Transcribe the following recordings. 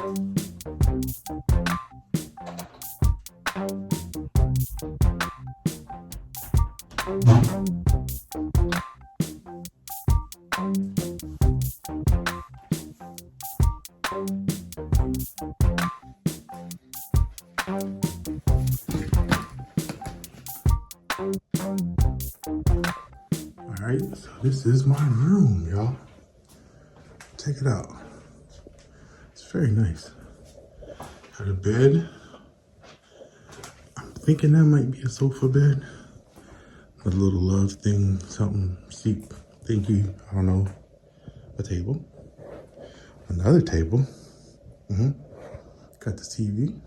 Alright, so this is my room, y'all. Check it out. It's very nice. Got a bed. I'm thinking that might be a sofa bed. A little love thing, something, seat thingy, I don't know. A table. Another table. Got the TV.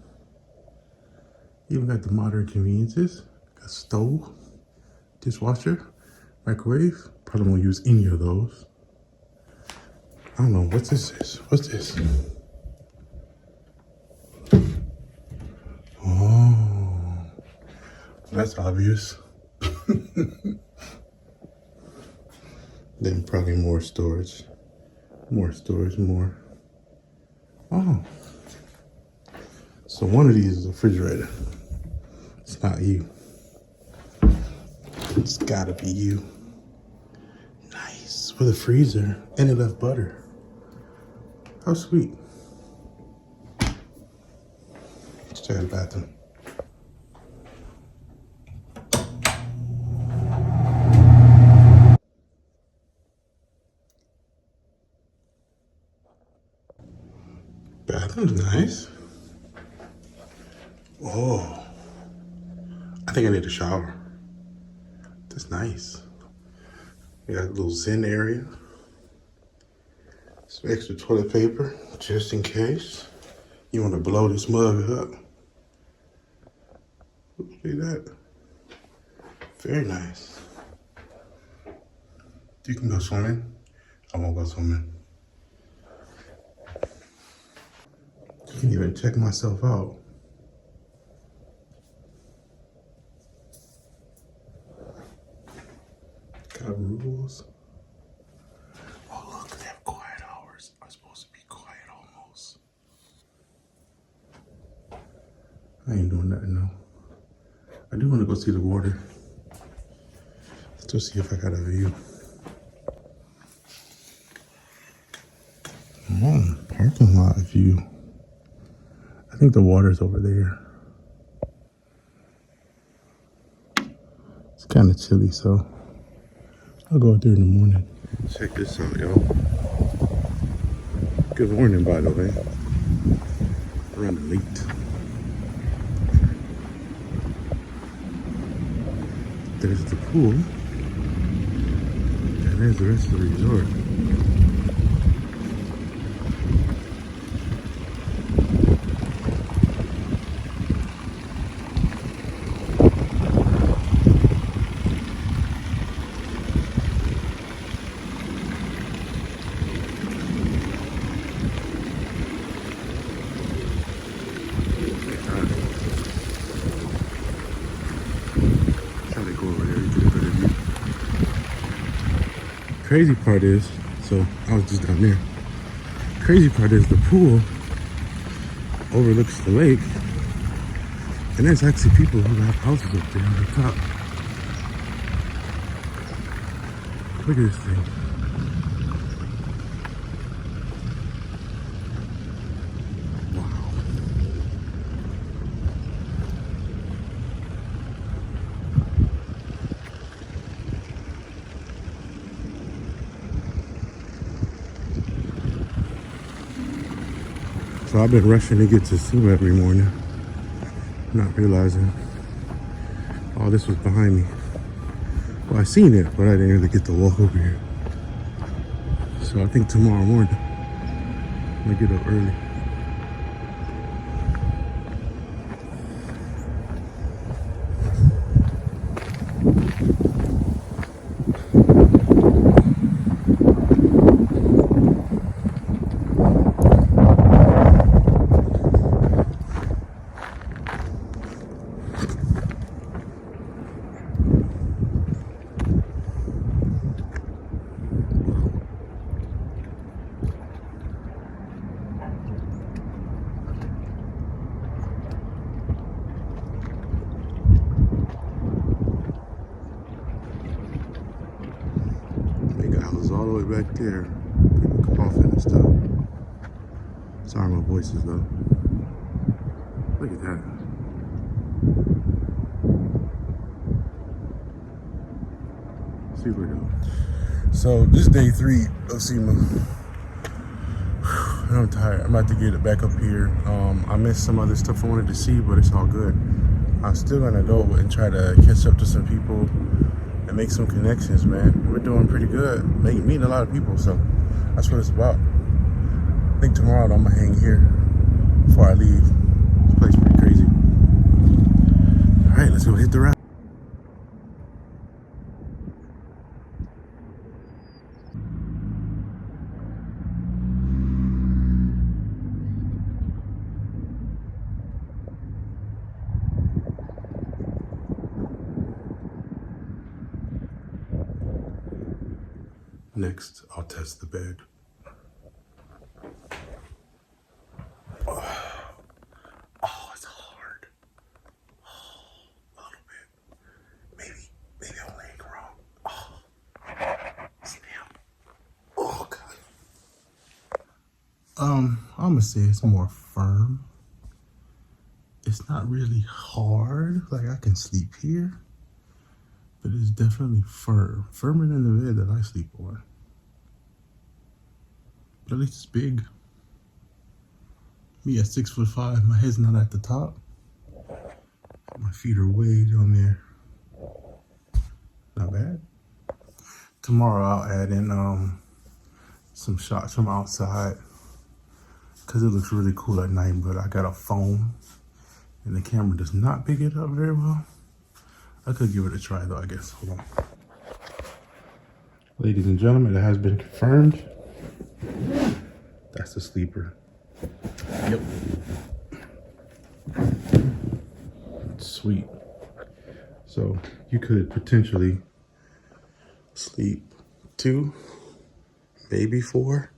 Even got the modern conveniences. Got stove, dishwasher, microwave. Probably won't use any of those. I don't know what this is. What's this? Oh, that's obvious. Then probably more storage. More storage, more. Oh. So one of these is a refrigerator. It's not you. It's gotta be you. Nice. With a freezer. And it left butter. How sweet. Let's check out the bathroom. Bathroom's nice. Oh, I think I need a shower. That's nice. We got a little zen area. Some extra toilet paper, just in case you want to blow this mug up. Look at that. Very nice. You can go swimming. I won't go swimming. You can even check myself out. Got rules. Oh look, they have quiet hours. I'm supposed to be quiet almost. I ain't doing nothing though. I do want to go see the water. Let's go see if I got a view. Parking lot view. I think the water's over there. It's kind of chilly, so I'll go out there in the morning. Check this out, y'all. Good morning, by the way. Running late. There's the pool. And there's the rest of the resort. Crazy part is, so I was just down there. Crazy part is the pool overlooks the lake, and there's actually people who have houses up there on the top. Look at this thing. So I've been rushing to get to SEMA every morning, not realizing all this was behind me. Well, I seen it, but I didn't really get to walk over here. So I think tomorrow morning, I'm gonna get up early. back there. People coughing and stuff. Sorry, my voice is low. Look at that. Super dope. So this is day 3 of SEMA. I'm tired. I'm about to get it back up here. I missed some other stuff I wanted to see, but it's all good. I'm still gonna go and try to catch up to some people and make some connections, man. We're doing pretty good, meeting a lot of people, so that's what it's about. I think tomorrow I'm gonna hang here before I leave. This place is pretty crazy. All right, let's go hit the route. Next, I'll test the bed. Oh, it's hard. Oh, a little bit. Maybe I'm laying wrong. Oh, sit down. Oh, God. I'm gonna say it's more firm. It's not really hard. Like, I can sleep here, but it's definitely firm. Firmer than the bed that I sleep on. But at least it's big. Me at 6'5", my head's not at the top. My feet are way down there. Not bad. Tomorrow I'll add in some shots from outside, because it looks really cool at night, but I got a phone and the camera does not pick it up very well. I could give it a try though, I guess. Hold on. Ladies and gentlemen, it has been confirmed. That's the sleeper. Yep. Sweet. So you could potentially sleep 2, maybe 4,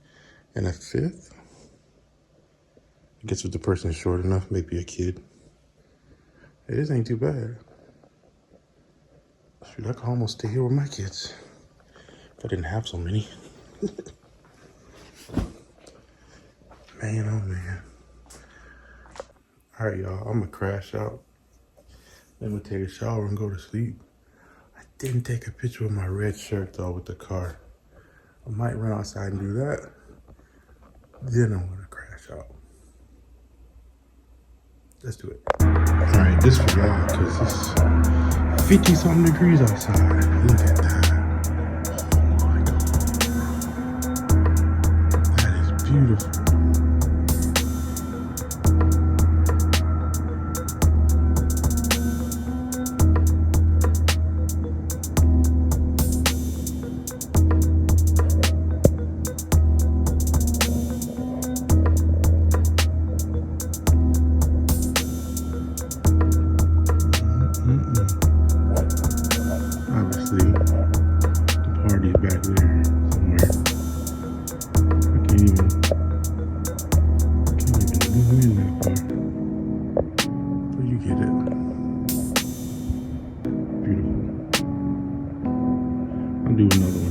and a 5th. I guess if the person is short enough, maybe a kid. Hey, this ain't too bad. Shoot, I could almost stay here with my kids if I didn't have so many. Man, oh man. All right, y'all, I'm gonna crash out. Then I'm gonna take a shower and go to sleep. I didn't take a picture of my red shirt though with the car. I might run outside and do that. Then I'm gonna crash out. Let's do it. All right, this for y'all, because it's 50-something degrees outside. Look at that. Oh my God. That is beautiful. Obviously, the party's back there somewhere. I can't even zoom in that far. But you get it. Beautiful. I'll do another one.